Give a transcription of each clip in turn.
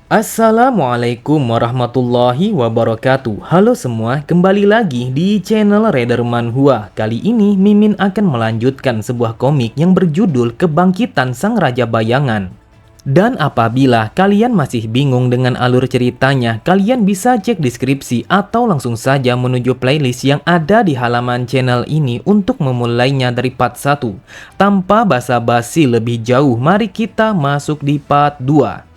Assalamualaikum warahmatullahi wabarakatuh. Halo semua, kembali lagi di channel Raider Manhwa. Kali ini Mimin akan melanjutkan sebuah komik yang berjudul Kebangkitan Sang Raja Bayangan. Dan apabila kalian masih bingung dengan alur ceritanya, kalian bisa cek deskripsi atau langsung saja menuju playlist yang ada di halaman channel ini untuk memulainya dari part 1. Tanpa basa-basi lebih jauh, mari kita masuk di part 2.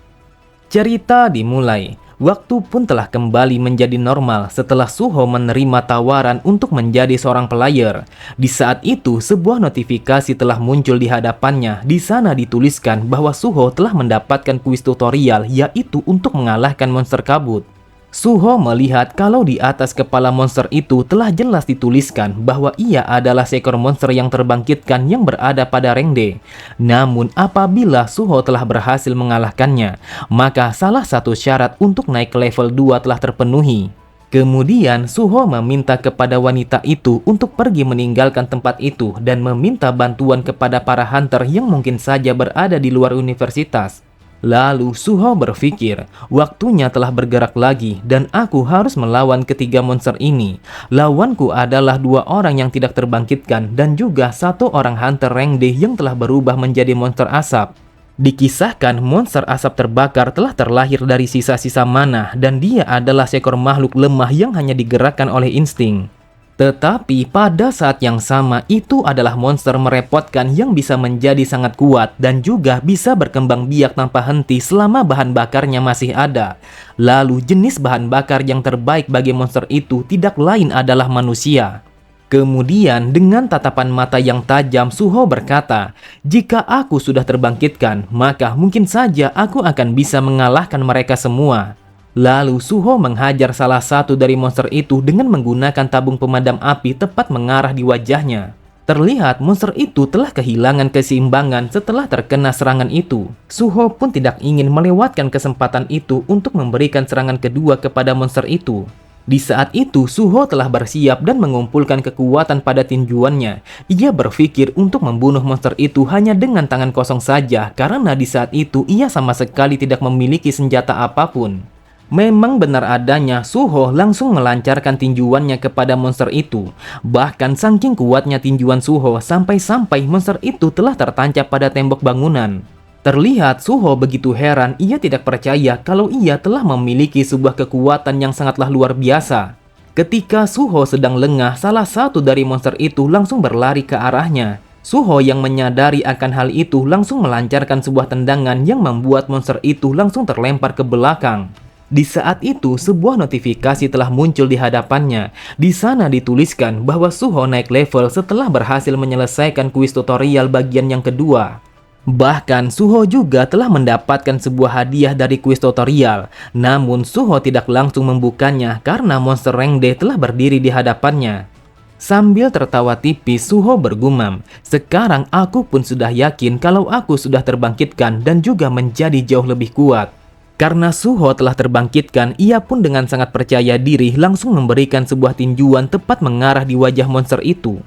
Cerita dimulai. Waktu pun telah kembali menjadi normal setelah Suho menerima tawaran untuk menjadi seorang player. Di saat itu, sebuah notifikasi telah muncul di hadapannya. Di sana dituliskan bahwa Suho telah mendapatkan kuis tutorial, yaitu untuk mengalahkan monster kabut. Suho melihat kalau di atas kepala monster itu telah jelas dituliskan bahwa ia adalah seekor monster yang terbangkitkan yang berada pada rank D. Namun apabila Suho telah berhasil mengalahkannya, maka salah satu syarat untuk naik ke level 2 telah terpenuhi. Kemudian Suho meminta kepada wanita itu untuk pergi meninggalkan tempat itu dan meminta bantuan kepada para hunter yang mungkin saja berada di luar universitas. Lalu Suho berpikir, waktunya telah bergerak lagi dan aku harus melawan ketiga monster ini. Lawanku adalah 2 orang yang tidak terbangkitkan dan juga 1 orang hunter rank D yang telah berubah menjadi monster asap. Dikisahkan monster asap terbakar telah terlahir dari sisa-sisa mana dan dia adalah seekor makhluk lemah yang hanya digerakkan oleh insting. Tetapi pada saat yang sama itu adalah monster merepotkan yang bisa menjadi sangat kuat dan juga bisa berkembang biak tanpa henti selama bahan bakarnya masih ada. Lalu jenis bahan bakar yang terbaik bagi monster itu tidak lain adalah manusia. Kemudian dengan tatapan mata yang tajam Suho berkata, "Jika aku sudah terbangkitkan, maka mungkin saja aku akan bisa mengalahkan mereka semua." Lalu Suho menghajar salah satu dari monster itu dengan menggunakan tabung pemadam api tepat mengarah di wajahnya. Terlihat monster itu telah kehilangan keseimbangan setelah terkena serangan itu. Suho pun tidak ingin melewatkan kesempatan itu untuk memberikan serangan kedua kepada monster itu. Di saat itu Suho telah bersiap dan mengumpulkan kekuatan pada tinjuannya. Ia berpikir untuk membunuh monster itu hanya dengan tangan kosong saja karena di saat itu ia sama sekali tidak memiliki senjata apapun. Memang benar adanya, Suho langsung melancarkan tinjuannya kepada monster itu. Bahkan saking kuatnya tinjuan Suho sampai-sampai monster itu telah tertancap pada tembok bangunan. Terlihat Suho begitu heran, ia tidak percaya kalau ia telah memiliki sebuah kekuatan yang sangatlah luar biasa. Ketika Suho sedang lengah, salah satu dari monster itu langsung berlari ke arahnya. Suho yang menyadari akan hal itu langsung melancarkan sebuah tendangan yang membuat monster itu langsung terlempar ke belakang. Di saat itu, sebuah notifikasi telah muncul di hadapannya. Di sana dituliskan bahwa Suho naik level setelah berhasil menyelesaikan kuis tutorial bagian yang kedua. Bahkan Suho juga telah mendapatkan sebuah hadiah dari kuis tutorial. Namun Suho tidak langsung membukanya karena monster rank D telah berdiri di hadapannya. Sambil tertawa tipis, Suho bergumam, "Sekarang aku pun sudah yakin kalau aku sudah terbangkitkan dan juga menjadi jauh lebih kuat." Karena Suho telah terbangkitkan, ia pun dengan sangat percaya diri langsung memberikan sebuah tinjuan tepat mengarah di wajah monster itu.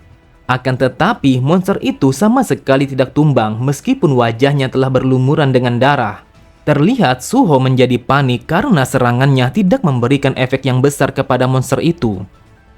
Akan tetapi, monster itu sama sekali tidak tumbang meskipun wajahnya telah berlumuran dengan darah. Terlihat Suho menjadi panik karena serangannya tidak memberikan efek yang besar kepada monster itu.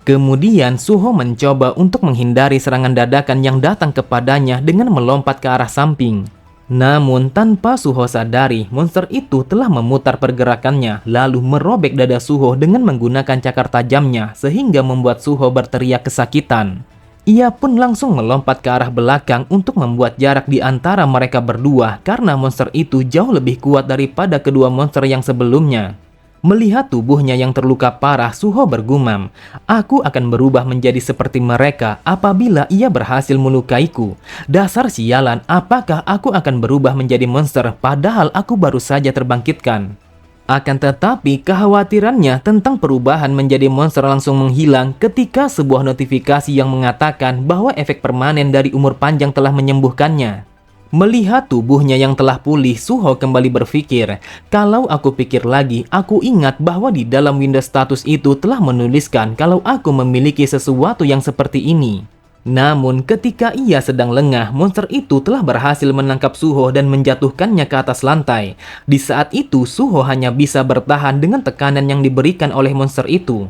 Kemudian Suho mencoba untuk menghindari serangan dadakan yang datang kepadanya dengan melompat ke arah samping. Namun tanpa Suho sadari, monster itu telah memutar pergerakannya lalu merobek dada Suho dengan menggunakan cakar tajamnya sehingga membuat Suho berteriak kesakitan. Ia pun langsung melompat ke arah belakang untuk membuat jarak di antara mereka berdua karena monster itu jauh lebih kuat daripada kedua monster yang sebelumnya. Melihat tubuhnya yang terluka parah, Suho bergumam, "Aku akan berubah menjadi seperti mereka apabila ia berhasil melukaiku. Dasar sialan, apakah aku akan berubah menjadi monster padahal aku baru saja terbangkitkan?" Akan tetapi kekhawatirannya tentang perubahan menjadi monster langsung menghilang ketika sebuah notifikasi yang mengatakan bahwa efek permanen dari umur panjang telah menyembuhkannya. Melihat tubuhnya yang telah pulih, Suho kembali berpikir, "Kalau aku pikir lagi, aku ingat bahwa di dalam Windows status itu telah menuliskan kalau aku memiliki sesuatu yang seperti ini." Namun ketika ia sedang lengah, monster itu telah berhasil menangkap Suho dan menjatuhkannya ke atas lantai. Di saat itu, Suho hanya bisa bertahan dengan tekanan yang diberikan oleh monster itu.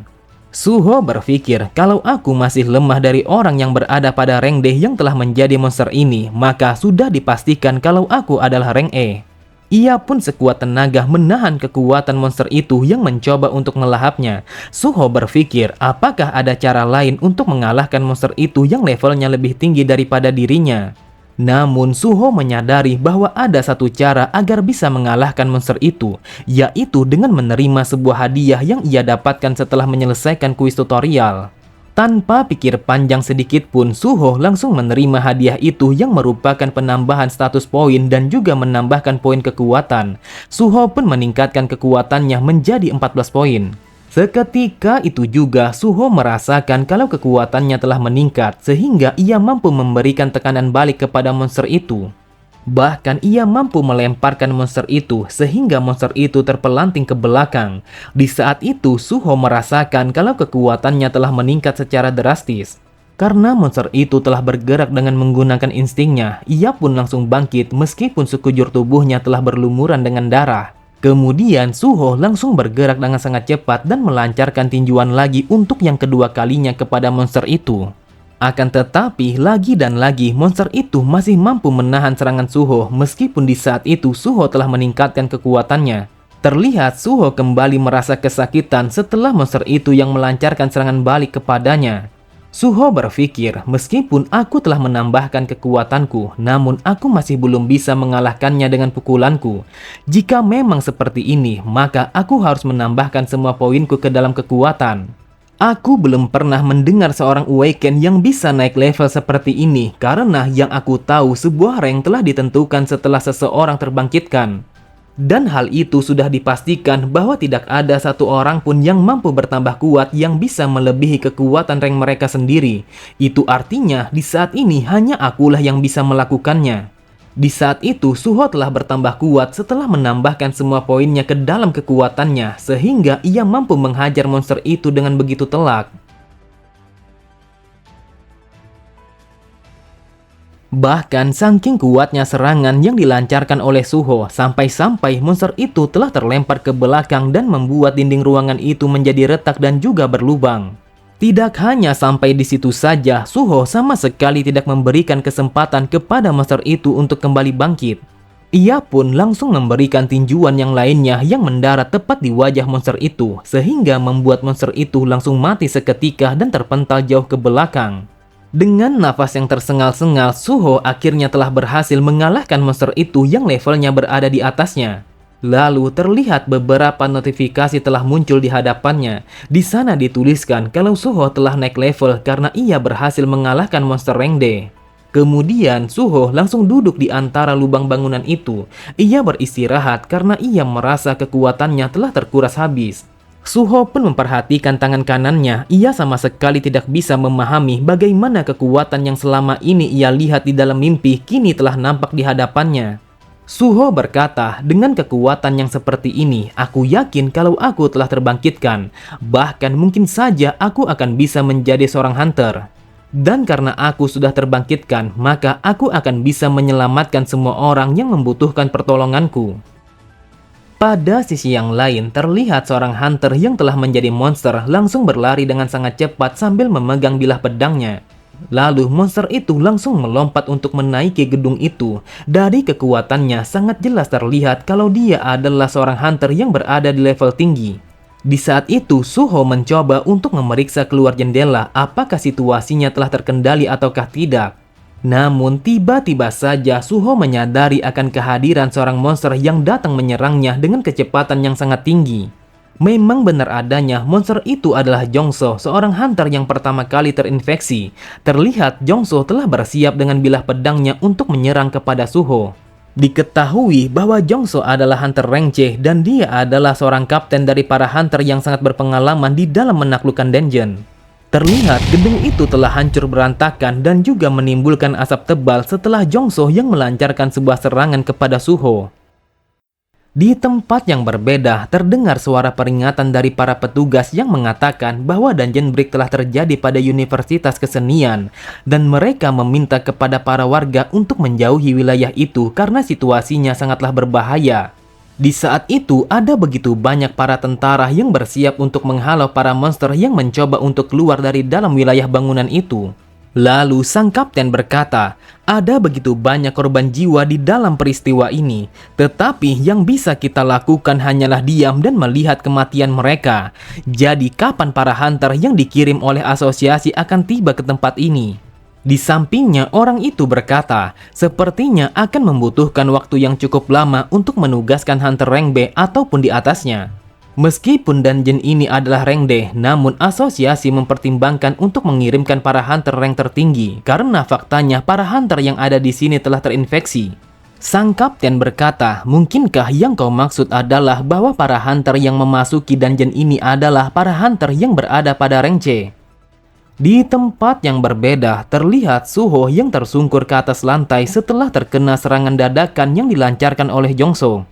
Suho berpikir, kalau aku masih lemah dari orang yang berada pada rank D yang telah menjadi monster ini, maka sudah dipastikan kalau aku adalah rank E. Ia pun sekuat tenaga menahan kekuatan monster itu yang mencoba untuk melahapnya. Suho berpikir, apakah ada cara lain untuk mengalahkan monster itu yang levelnya lebih tinggi daripada dirinya? Namun Suho menyadari bahwa ada satu cara agar bisa mengalahkan monster itu, yaitu dengan menerima sebuah hadiah yang ia dapatkan setelah menyelesaikan kuis tutorial. Tanpa pikir panjang sedikit pun, Suho langsung menerima hadiah itu yang merupakan penambahan status poin dan juga menambahkan poin kekuatan. Suho pun meningkatkan kekuatannya menjadi 14 poin. Seketika itu juga Suho merasakan kalau kekuatannya telah meningkat sehingga ia mampu memberikan tekanan balik kepada monster itu. Bahkan ia mampu melemparkan monster itu sehingga monster itu terpelanting ke belakang. Di saat itu Suho merasakan kalau kekuatannya telah meningkat secara drastis. Karena monster itu telah bergerak dengan menggunakan instingnya, ia pun langsung bangkit meskipun sekujur tubuhnya telah berlumuran dengan darah. Kemudian Suho langsung bergerak dengan sangat cepat dan melancarkan tinjuan lagi untuk yang kedua kalinya kepada monster itu. Akan tetapi, lagi dan lagi monster itu masih mampu menahan serangan Suho meskipun di saat itu Suho telah meningkatkan kekuatannya. Terlihat Suho kembali merasa kesakitan setelah monster itu yang melancarkan serangan balik kepadanya. Suho berpikir, meskipun aku telah menambahkan kekuatanku, namun aku masih belum bisa mengalahkannya dengan pukulanku. Jika memang seperti ini, maka aku harus menambahkan semua poinku ke dalam kekuatan. Aku belum pernah mendengar seorang Awaken yang bisa naik level seperti ini karena yang aku tahu sebuah rank telah ditentukan setelah seseorang terbangkitkan. Dan hal itu sudah dipastikan bahwa tidak ada satu orang pun yang mampu bertambah kuat yang bisa melebihi kekuatan rank mereka sendiri. Itu artinya di saat ini hanya akulah yang bisa melakukannya. Di saat itu, Suho telah bertambah kuat setelah menambahkan semua poinnya ke dalam kekuatannya, sehingga ia mampu menghajar monster itu dengan begitu telak. Bahkan saking kuatnya serangan yang dilancarkan oleh Suho, sampai-sampai monster itu telah terlempar ke belakang dan membuat dinding ruangan itu menjadi retak dan juga berlubang. Tidak hanya sampai di situ saja, Suho sama sekali tidak memberikan kesempatan kepada monster itu untuk kembali bangkit. Ia pun langsung memberikan tinjuan yang lainnya yang mendarat tepat di wajah monster itu, sehingga membuat monster itu langsung mati seketika dan terpental jauh ke belakang. Dengan nafas yang tersengal-sengal, Suho akhirnya telah berhasil mengalahkan monster itu yang levelnya berada di atasnya. Lalu terlihat beberapa notifikasi telah muncul di hadapannya. Di sana dituliskan kalau Suho telah naik level karena ia berhasil mengalahkan monster rank D. Kemudian Suho langsung duduk di antara lubang bangunan itu. Ia beristirahat karena ia merasa kekuatannya telah terkuras habis. Suho pun memperhatikan tangan kanannya. Ia sama sekali tidak bisa memahami bagaimana kekuatan yang selama ini ia lihat di dalam mimpi kini telah nampak di hadapannya. Suho berkata, dengan kekuatan yang seperti ini, aku yakin kalau aku telah terbangkitkan. Bahkan mungkin saja aku akan bisa menjadi seorang hunter. Dan karena aku sudah terbangkitkan, maka aku akan bisa menyelamatkan semua orang yang membutuhkan pertolonganku. Pada sisi yang lain, terlihat seorang hunter yang telah menjadi monster langsung berlari dengan sangat cepat sambil memegang bilah pedangnya. Lalu monster itu langsung melompat untuk menaiki gedung itu. Dari kekuatannya sangat jelas terlihat kalau dia adalah seorang hunter yang berada di level tinggi. Di saat itu Suho mencoba untuk memeriksa keluar jendela apakah situasinya telah terkendali ataukah tidak. Namun tiba-tiba saja Suho menyadari akan kehadiran seorang monster yang datang menyerangnya dengan kecepatan yang sangat tinggi. Memang benar adanya monster itu adalah Jongso, seorang hunter yang pertama kali terinfeksi. Terlihat Jongso telah bersiap dengan bilah pedangnya untuk menyerang kepada Suho. Diketahui bahwa Jongso adalah hunter rank C dan dia adalah seorang kapten dari para hunter yang sangat berpengalaman di dalam menaklukkan dungeon. Terlihat gedung itu telah hancur berantakan dan juga menimbulkan asap tebal setelah Jongso yang melancarkan sebuah serangan kepada Suho. Di tempat yang berbeda, terdengar suara peringatan dari para petugas yang mengatakan bahwa dungeon break telah terjadi pada Universitas Kesenian, dan mereka meminta kepada para warga untuk menjauhi wilayah itu karena situasinya sangatlah berbahaya. Di saat itu, ada begitu banyak para tentara yang bersiap untuk menghalau para monster yang mencoba untuk keluar dari dalam wilayah bangunan itu. Lalu sang kapten berkata, ada begitu banyak korban jiwa di dalam peristiwa ini, tetapi yang bisa kita lakukan hanyalah diam dan melihat kematian mereka. Jadi kapan para hunter yang dikirim oleh asosiasi akan tiba ke tempat ini? Di sampingnya orang itu berkata, sepertinya akan membutuhkan waktu yang cukup lama untuk menugaskan hunter rank B ataupun di atasnya. Meskipun dungeon ini adalah rank D, namun asosiasi mempertimbangkan untuk mengirimkan para hunter rank tertinggi karena faktanya para hunter yang ada di sini telah terinfeksi. Sang kapten berkata, mungkinkah yang kau maksud adalah bahwa para hunter yang memasuki dungeon ini adalah para hunter yang berada pada rank C? Di tempat yang berbeda, terlihat Suho yang tersungkur ke atas lantai setelah terkena serangan dadakan yang dilancarkan oleh Jongso.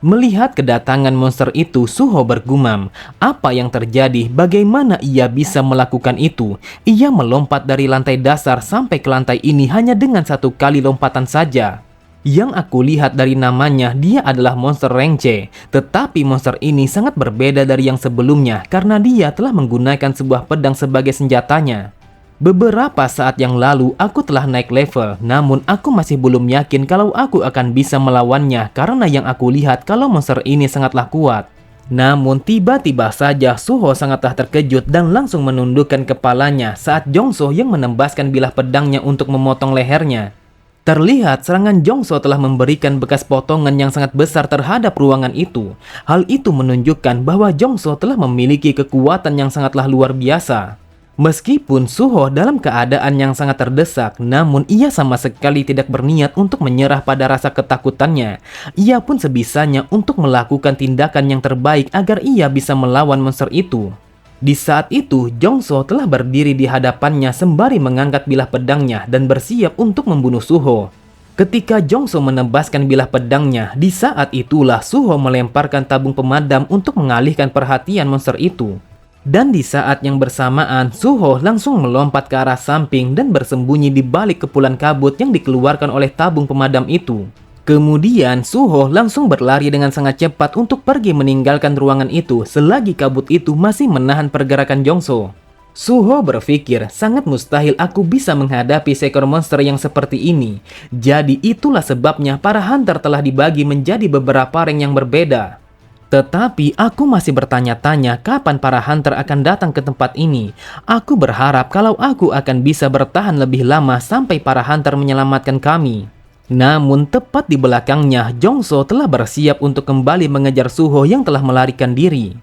Melihat kedatangan monster itu, Suho bergumam, apa yang terjadi? Bagaimana ia bisa melakukan itu? Ia melompat dari lantai dasar sampai ke lantai ini hanya dengan satu kali lompatan saja. Yang aku lihat dari namanya, dia adalah monster rank C. Tetapi monster ini sangat berbeda dari yang sebelumnya karena dia telah menggunakan sebuah pedang sebagai senjatanya. Beberapa saat yang lalu aku telah naik level, namun aku masih belum yakin kalau aku akan bisa melawannya karena yang aku lihat kalau monster ini sangatlah kuat. Namun tiba-tiba saja Suho sangatlah terkejut dan langsung menundukkan kepalanya saat Jongso yang menembaskan bilah pedangnya untuk memotong lehernya. Terlihat serangan Jongso telah memberikan bekas potongan yang sangat besar terhadap ruangan itu. Hal itu menunjukkan bahwa Jongso telah memiliki kekuatan yang sangatlah luar biasa. Meskipun Suho dalam keadaan yang sangat terdesak, namun ia sama sekali tidak berniat untuk menyerah pada rasa ketakutannya. Ia pun sebisanya untuk melakukan tindakan yang terbaik agar ia bisa melawan monster itu. Di saat itu, Jongso telah berdiri di hadapannya sembari mengangkat bilah pedangnya dan bersiap untuk membunuh Suho. Ketika Jongso menebaskan bilah pedangnya, di saat itulah Suho melemparkan tabung pemadam untuk mengalihkan perhatian monster itu. Dan di saat yang bersamaan, Suho langsung melompat ke arah samping dan bersembunyi di balik kepulan kabut yang dikeluarkan oleh tabung pemadam itu. Kemudian Suho langsung berlari dengan sangat cepat untuk pergi meninggalkan ruangan itu selagi kabut itu masih menahan pergerakan Jongso. Suho berpikir, sangat mustahil aku bisa menghadapi seekor monster yang seperti ini. Jadi itulah sebabnya para hunter telah dibagi menjadi beberapa rank yang berbeda. Tetapi aku masih bertanya-tanya kapan para hunter akan datang ke tempat ini. Aku berharap kalau aku akan bisa bertahan lebih lama sampai para hunter menyelamatkan kami. Namun tepat di belakangnya, Jongso telah bersiap untuk kembali mengejar Suho yang telah melarikan diri.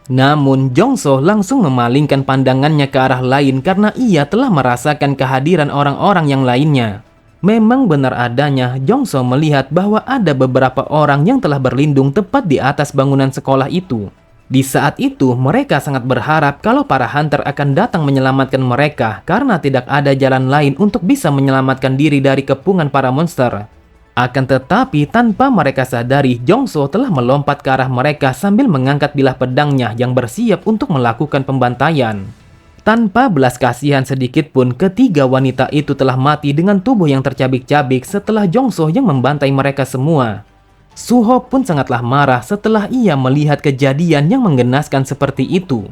Namun Jongso langsung memalingkan pandangannya ke arah lain karena ia telah merasakan kehadiran orang-orang yang lainnya. Memang benar adanya, Jongso melihat bahwa ada beberapa orang yang telah berlindung tepat di atas bangunan sekolah itu. Di saat itu, mereka sangat berharap kalau para hunter akan datang menyelamatkan mereka karena tidak ada jalan lain untuk bisa menyelamatkan diri dari kepungan para monster. Akan tetapi, tanpa mereka sadari, Jongso telah melompat ke arah mereka sambil mengangkat bilah pedangnya yang bersiap untuk melakukan pembantaian. Tanpa belas kasihan sedikit pun, ketiga wanita itu telah mati dengan tubuh yang tercabik-cabik setelah Jongso yang membantai mereka semua. Suho pun sangatlah marah setelah ia melihat kejadian yang menggenaskan seperti itu.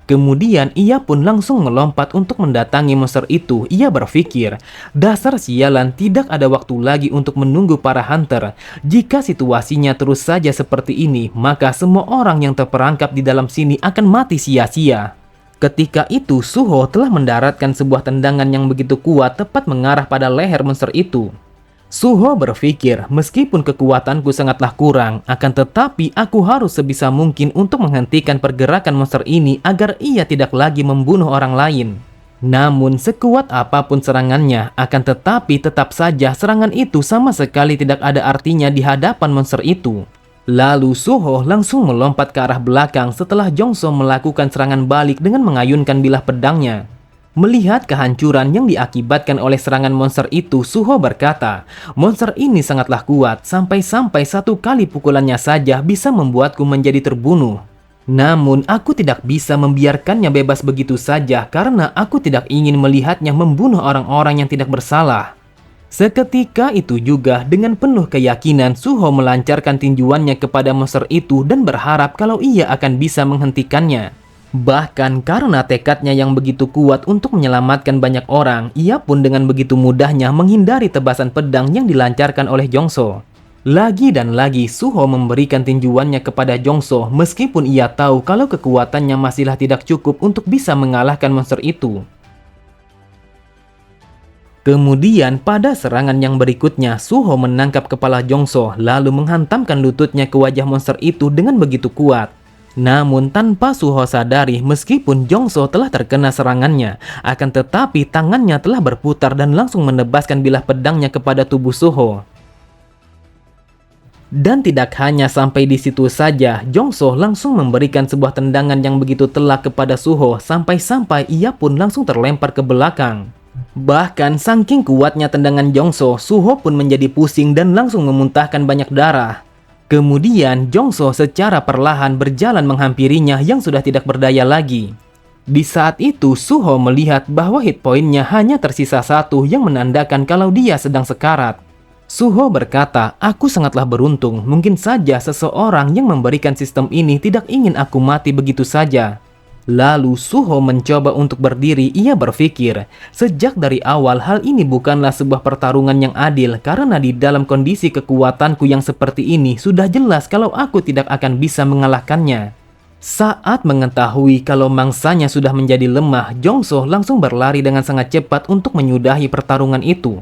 Kemudian ia pun langsung melompat untuk mendatangi monster itu. Ia berpikir, dasar sialan, tidak ada waktu lagi untuk menunggu para hunter. Jika situasinya terus saja seperti ini, maka semua orang yang terperangkap di dalam sini akan mati sia-sia. Ketika itu, Suho telah mendaratkan sebuah tendangan yang begitu kuat tepat mengarah pada leher monster itu. Suho berpikir, meskipun kekuatanku sangatlah kurang, akan tetapi aku harus sebisa mungkin untuk menghentikan pergerakan monster ini agar ia tidak lagi membunuh orang lain. Namun sekuat apapun serangannya, akan tetapi tetap saja serangan itu sama sekali tidak ada artinya di hadapan monster itu. Lalu Suho langsung melompat ke arah belakang setelah Jongso melakukan serangan balik dengan mengayunkan bilah pedangnya. Melihat kehancuran yang diakibatkan oleh serangan monster itu, Suho berkata, monster ini sangatlah kuat, sampai-sampai satu kali pukulannya saja bisa membuatku menjadi terbunuh. Namun, aku tidak bisa membiarkannya bebas begitu saja karena aku tidak ingin melihatnya membunuh orang-orang yang tidak bersalah. Seketika itu juga, dengan penuh keyakinan, Suho melancarkan tinjuannya kepada monster itu dan berharap kalau ia akan bisa menghentikannya. Bahkan karena tekadnya yang begitu kuat untuk menyelamatkan banyak orang, ia pun dengan begitu mudahnya menghindari tebasan pedang yang dilancarkan oleh Jongso. Lagi dan lagi Suho memberikan tinjuannya kepada Jongso meskipun ia tahu kalau kekuatannya masihlah tidak cukup untuk bisa mengalahkan monster itu. Kemudian pada serangan yang berikutnya, Suho menangkap kepala Jongso lalu menghantamkan lututnya ke wajah monster itu dengan begitu kuat. Namun tanpa Suho sadari, meskipun Jongso telah terkena serangannya, akan tetapi tangannya telah berputar dan langsung menebaskan bilah pedangnya kepada tubuh Suho. Dan tidak hanya sampai di situ saja, Jongso langsung memberikan sebuah tendangan yang begitu telak kepada Suho sampai-sampai ia pun langsung terlempar ke belakang. Bahkan saking kuatnya tendangan Jongso, Suho pun menjadi pusing dan langsung memuntahkan banyak darah. Kemudian Jongso secara perlahan berjalan menghampirinya yang sudah tidak berdaya lagi. Di saat itu Suho melihat bahwa hit point-nya hanya tersisa satu yang menandakan kalau dia sedang sekarat. Suho berkata, aku sangatlah beruntung, mungkin saja seseorang yang memberikan sistem ini tidak ingin aku mati begitu saja. Lalu Suho mencoba untuk berdiri. Ia berpikir, sejak dari awal hal ini bukanlah sebuah pertarungan yang adil karena di dalam kondisi kekuatanku yang seperti ini sudah jelas kalau aku tidak akan bisa mengalahkannya. Saat mengetahui kalau mangsanya sudah menjadi lemah, Jongso langsung berlari dengan sangat cepat untuk menyudahi pertarungan itu.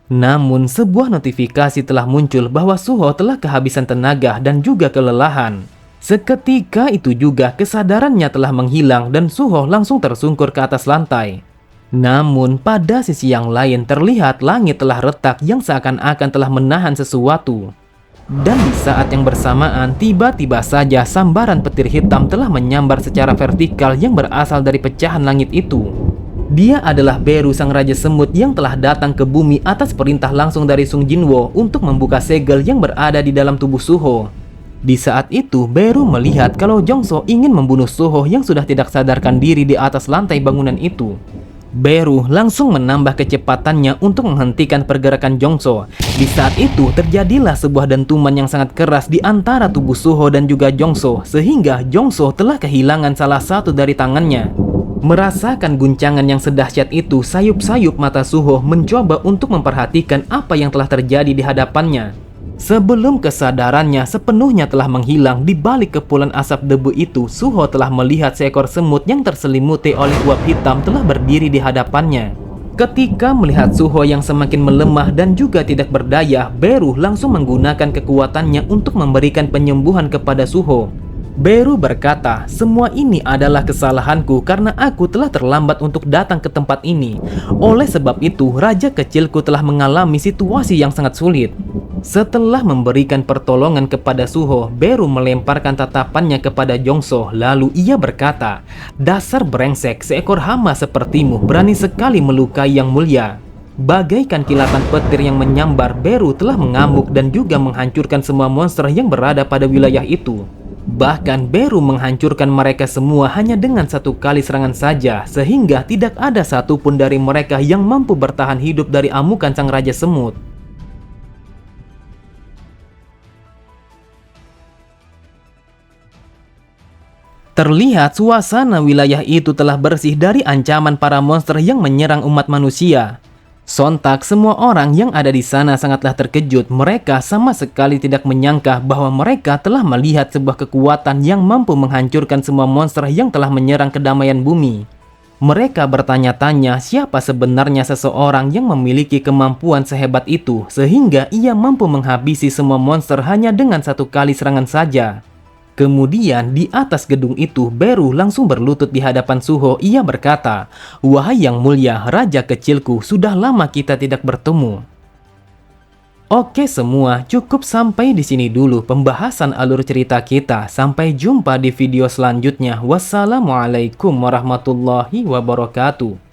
Namun sebuah notifikasi telah muncul bahwa Suho telah kehabisan tenaga dan juga kelelahan. Seketika itu juga kesadarannya telah menghilang dan Suho langsung tersungkur ke atas lantai. Namun pada sisi yang lain terlihat langit telah retak yang seakan-akan telah menahan sesuatu. Dan di saat yang bersamaan tiba-tiba saja sambaran petir hitam telah menyambar secara vertikal yang berasal dari pecahan langit itu. Dia adalah Beru sang Raja Semut yang telah datang ke bumi atas perintah langsung dari Sung Jinwo untuk membuka segel yang berada di dalam tubuh Suho. Di saat itu, Beru melihat kalau Jongso ingin membunuh Suho yang sudah tidak sadarkan diri di atas lantai bangunan itu. Beru langsung menambah kecepatannya untuk menghentikan pergerakan Jongso. Di saat itu, terjadilah sebuah dentuman yang sangat keras di antara tubuh Suho dan juga Jongso, sehingga Jongso telah kehilangan salah satu dari tangannya. Merasakan guncangan yang sedahsyat itu, sayup-sayup mata Suho mencoba untuk memperhatikan apa yang telah terjadi di hadapannya. Sebelum kesadarannya sepenuhnya telah menghilang di balik kepulan asap debu itu, Suho telah melihat seekor semut yang terselimuti oleh uap hitam telah berdiri di hadapannya. Ketika melihat Suho yang semakin melemah dan juga tidak berdaya, Beru langsung menggunakan kekuatannya untuk memberikan penyembuhan kepada Suho. Beru berkata, semua ini adalah kesalahanku karena aku telah terlambat untuk datang ke tempat ini. Oleh sebab itu, raja kecilku telah mengalami situasi yang sangat sulit. Setelah memberikan pertolongan kepada Suho, Beru melemparkan tatapannya kepada Jongso. Lalu ia berkata, dasar brengsek, seekor hama sepertimu berani sekali melukai yang mulia. Bagaikan kilatan petir yang menyambar, Beru telah mengamuk dan juga menghancurkan semua monster yang berada pada wilayah itu. Bahkan Beru menghancurkan mereka semua hanya dengan satu kali serangan saja, sehingga tidak ada satupun dari mereka yang mampu bertahan hidup dari amukan sang Raja Semut. Terlihat suasana wilayah itu telah bersih dari ancaman para monster yang menyerang umat manusia. Sontak semua orang yang ada di sana sangatlah terkejut. Mereka sama sekali tidak menyangka bahwa mereka telah melihat sebuah kekuatan yang mampu menghancurkan semua monster yang telah menyerang kedamaian bumi. Mereka bertanya-tanya siapa sebenarnya seseorang yang memiliki kemampuan sehebat itu sehingga ia mampu menghabisi semua monster hanya dengan satu kali serangan saja. Kemudian di atas gedung itu, Beru langsung berlutut di hadapan Suho. Ia berkata, wahai yang mulia, raja kecilku, sudah lama kita tidak bertemu. Oke semua, cukup sampai di sini dulu pembahasan alur cerita kita. Sampai jumpa di video selanjutnya. Wassalamualaikum warahmatullahi wabarakatuh.